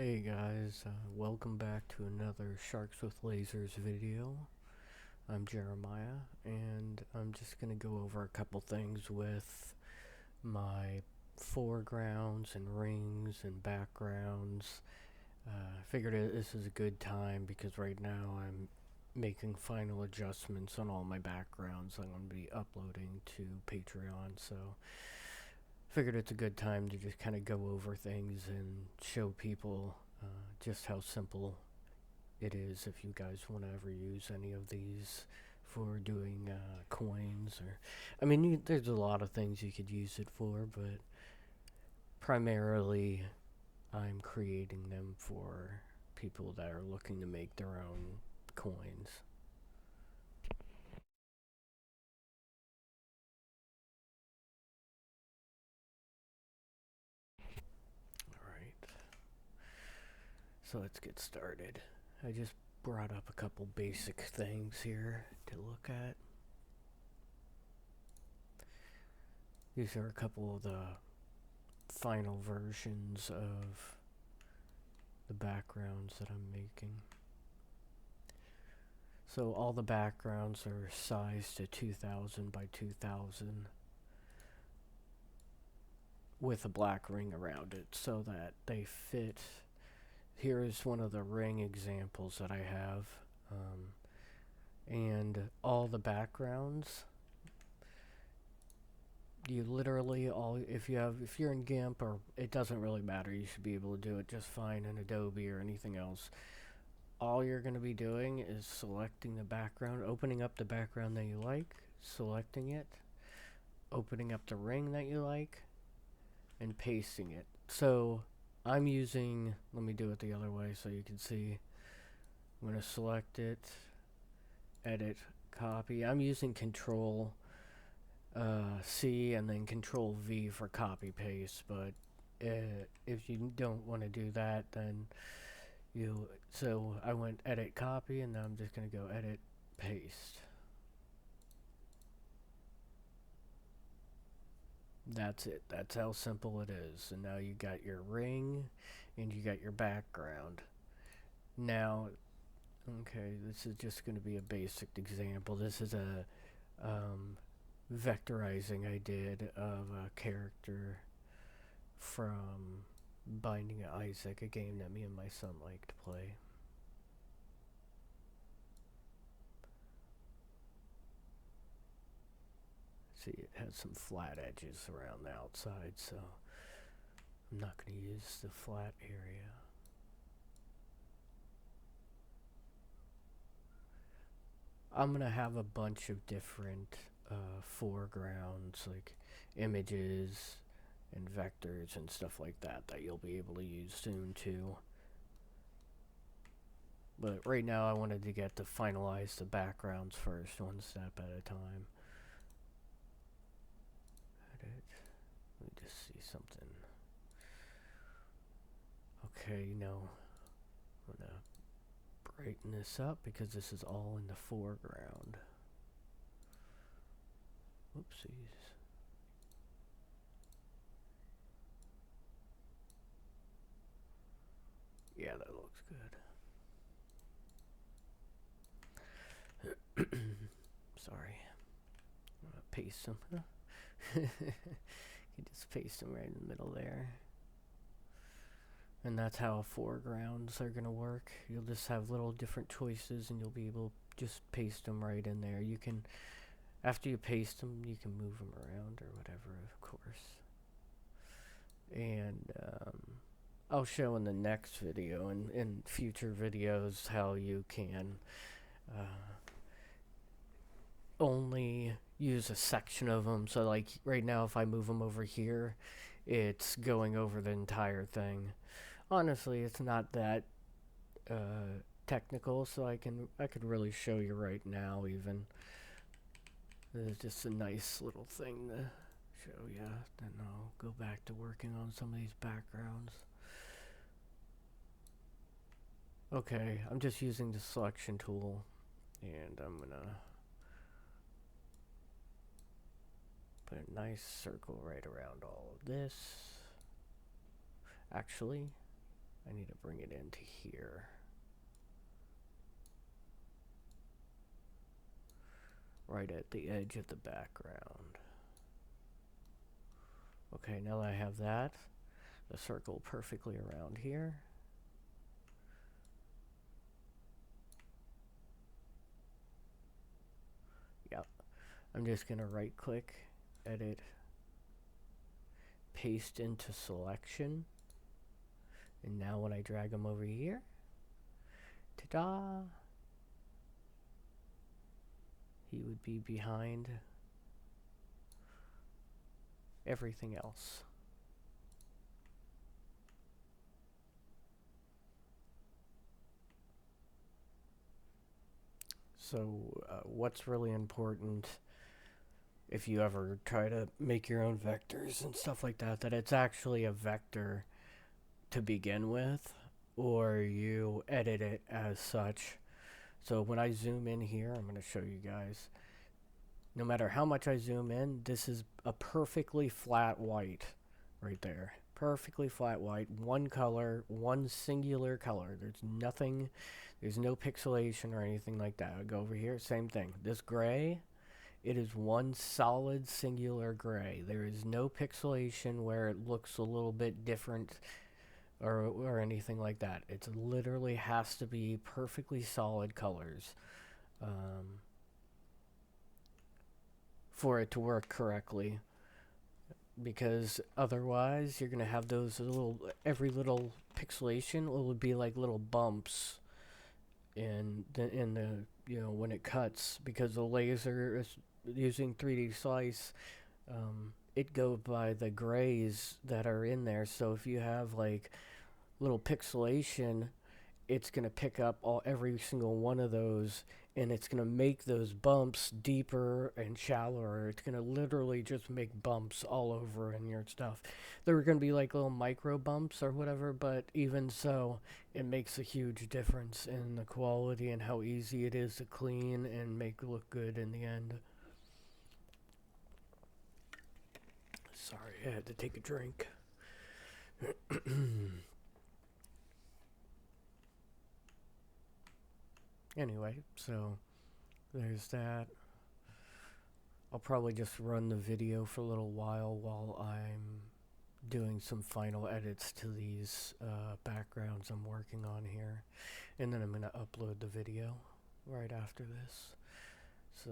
Hey guys, welcome back to another Sharks with Lasers video. I'm Jeremiah, and I'm just going to go over a couple things with my foregrounds and rings and backgrounds. Figured this is a good time because right now I'm making final adjustments on all my backgrounds I'm going to be uploading to Patreon, so figured it's a good time to just kind of go over things and show people just how simple it is if you guys want to ever use any of these for doing coins. Or I mean, there's a lot of things you could use it for, but primarily I'm creating them for people that are looking to make their own coins. Alright, so let's get started. I just brought up a couple basic things here to look at. These are a couple of the final versions of the backgrounds that I'm making. So all the backgrounds are sized to 2000 by 2000 with a black ring around it so that they fit. Here is one of the ring examples that I have. And all the backgrounds, you literally if you're in GIMP, or it doesn't really matter, you should be able to do it just fine in Adobe or anything else. All you're going to be doing is selecting the background, opening up the background that you like, selecting it, opening up the ring that you like, and pasting it. So I'm using, let me do it the other way so you can see. I'm going to select it, edit, copy. I'm using Control C and then Control V for copy paste, but if you don't want to do that, then so I went edit copy, and now I'm just going to go edit paste. That's it. That's how simple it is. And now you got your ring and you got your background. Now, okay, this is just going to be a basic example. This is a vectorizing I did of a character from Binding of Isaac, a game that me and my son like to play. See, it has some flat edges around the outside, so I'm not going to use the flat area. I'm going to have a bunch of different foregrounds, like images and vectors and stuff like that you'll be able to use soon too. But right now I wanted to get to finalize the backgrounds first, one step at a time. Edit. Let me just see something. Okay, now I'm going to brighten this up because this is all in the foreground. Whoopsies. Yeah, that looks good. Sorry. I'm gonna paste them. You just paste them right in the middle there. And that's how foregrounds are going to work. You'll just have little different choices and you'll be able to just paste them right in there. You can, after you paste them, you can move them around or whatever, of course. And I'll show in the next video and in future videos how you can only use a section of them. So like right now, if I move them over here, it's going over the entire thing. Honestly, it's not that technical, so I could really show you right now. Even it's just a nice little thing to show you. Then I'll go back to working on some of these backgrounds. Okay, I'm just using the selection tool, and I'm gonna put a nice circle right around all of this. Actually, I need to bring it into here. Right at the edge of the background. Okay, now that I have that, the circle perfectly around here. Yep. I'm just going to right click, edit, paste into selection. And now when I drag them over here, ta-da! He would be behind everything else. So what's really important if you ever try to make your own vectors and stuff like that, that it's actually a vector to begin with, or you edit it as such. So when I zoom in here, I'm going to show you guys. No matter how much I zoom in, this is a perfectly flat white right there. Perfectly flat white, one color, one singular color. There's nothing, there's no pixelation or anything like that. I go over here, same thing. This gray, it is one solid singular gray. There is no pixelation where it looks a little bit different or anything like that. It literally has to be perfectly solid colors for it to work correctly. Because otherwise, you're gonna have those little, every little pixelation will be like little bumps in the when it cuts, because the laser is using 3D slice. It goes by the grays that are in there. So if you have like little pixelation, it's going to pick up every single one of those, and it's going to make those bumps deeper and shallower. It's going to literally just make bumps all over in your stuff. There are going to be like little micro bumps or whatever, but even so, it makes a huge difference in the quality and how easy it is to clean and make look good in the end. Sorry, I had to take a drink. Anyway, so there's that. I'll probably just run the video for a little while I'm doing some final edits to these backgrounds I'm working on here. And then I'm going to upload the video right after this. So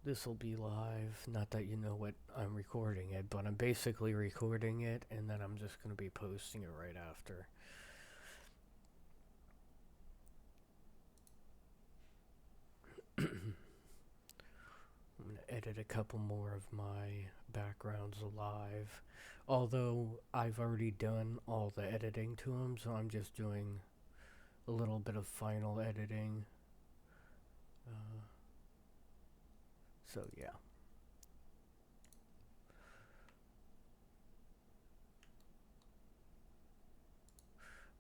this will be live. Not that you know what I'm recording it, but I'm basically recording it, and then I'm just going to be posting it right after. I'm going to edit a couple more of my backgrounds live. Although I've already done all the editing to them, so I'm just doing a little bit of final editing. So yeah.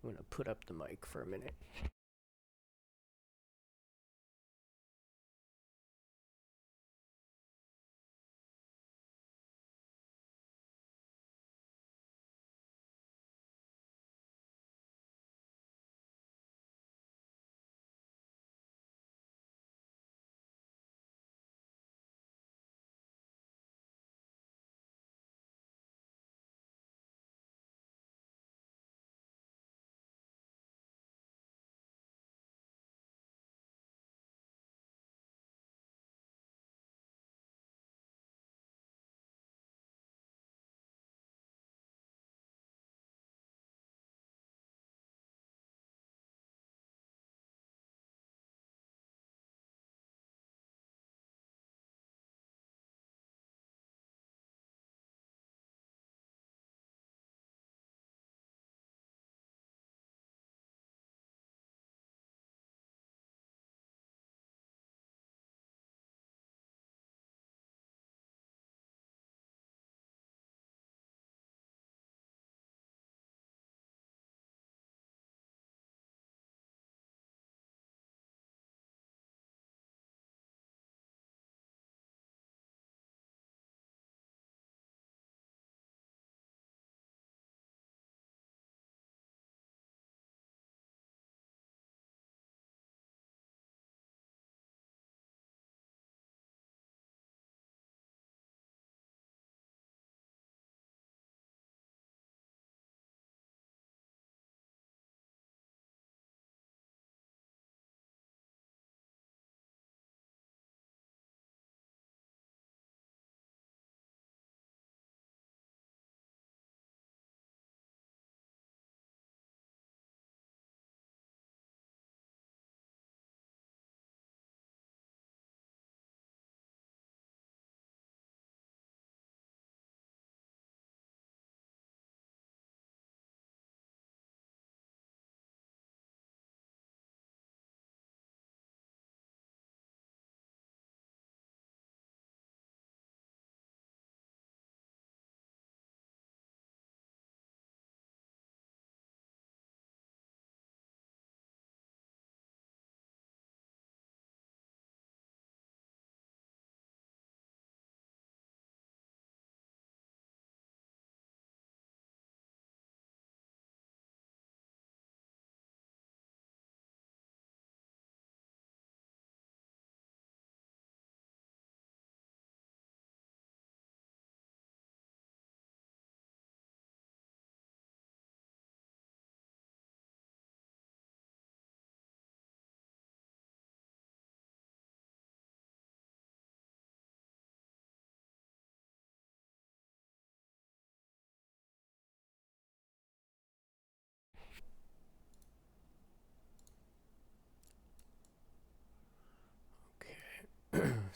I'm going to put up the mic for a minute.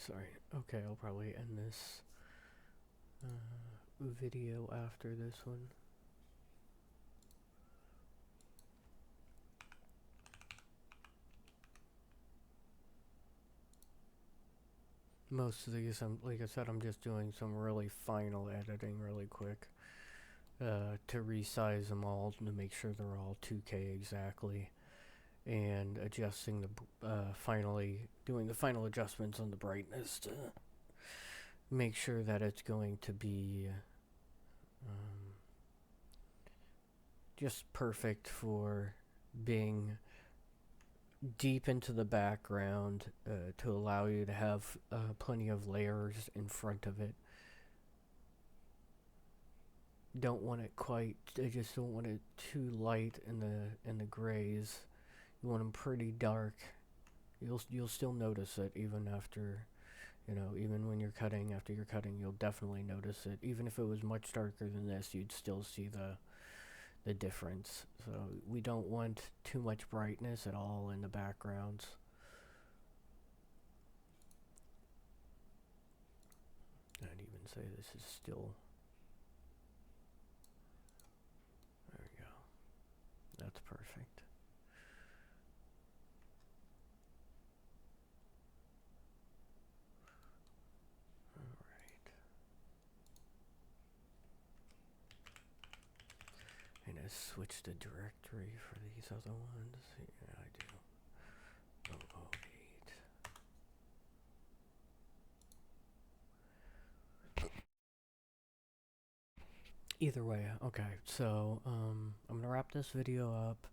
sorry. Okay, I'll probably end this video after this one. Most of these, like I said, I'm just doing some really final editing really quick to resize them all to make sure they're all 2K exactly, and adjusting finally doing the final adjustments on the brightness to make sure that it's going to be just perfect for being deep into the background, to allow you to have plenty of layers in front of it. Don't want it quite. I just don't want it too light in the grays. You want them pretty dark. You'll still notice it even after, even when you're cutting. After you're cutting, you'll definitely notice it. Even if it was much darker than this, you'd still see the difference. So we don't want too much brightness at all in the backgrounds. I'd even say this is still. There we go. That's perfect. Alright. And I switch the directory for these other ones. Yeah, I do. 008. Either way, okay, so I'm gonna wrap this video up,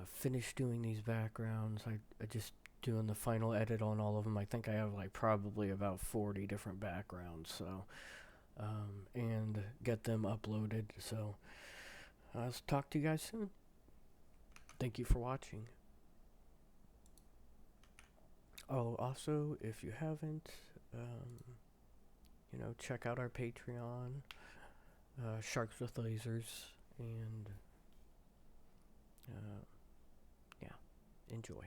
finish doing these backgrounds. I just doing the final edit on all of them. I think I have like probably about 40 different backgrounds, so and get them uploaded. So I'll talk to you guys soon. Thank you for watching. Oh, also, if you haven't, check out our Patreon. Sharks with Lasers, and yeah, enjoy.